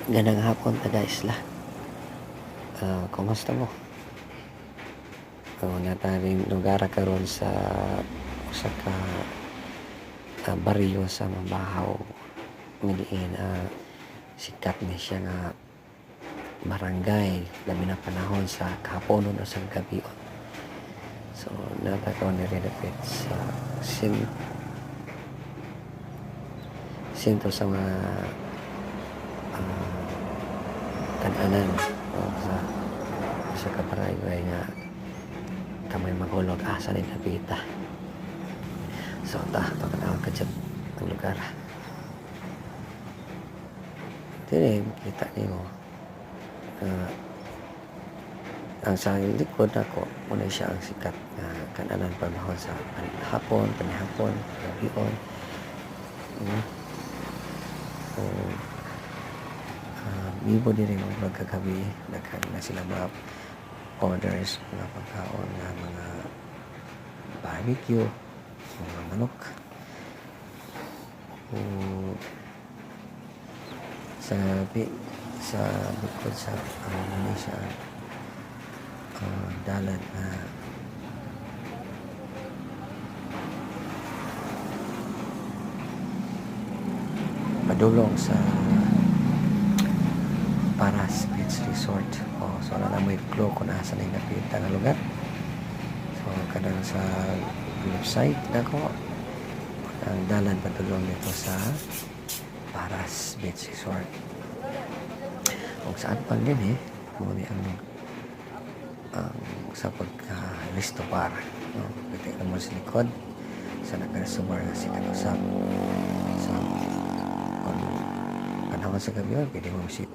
Ganang hapon taga isla. Kumusta mo? Nataring lugar karon sa usa ka baryo sa Mabahaw. Miliin sikat ni siya nga barangay labi na panahon sa kahaponon o sa gabi. So natakaw ni redapit sa sinto sa mga kananan o sa kabarangay nga kamay magulog asa ni napita. So pagkatawag ka dyan ang lugar. Dili kita niyo ang sa likod ako muna siya ang sikat na kananan panahon sa panihapon, gabion. Bibo din rin magkagabi nagkano na sila mga orders, mga pagkaon na mga barbecue, mga manok. Sa bukod sa Malaysia dalan na madulong sa Paras Beach Resort. So na may clue kung nasa na yung napita nga lugar. So kadang sa website nako ang dalan padulong nito sa Paras Beach Resort. Kung saan pa din muli ang sa pagka-listo par. Kita naman sa likod sa nagkasumar na sikat-usap. So, kung panahon sa gabi, pwede mo visit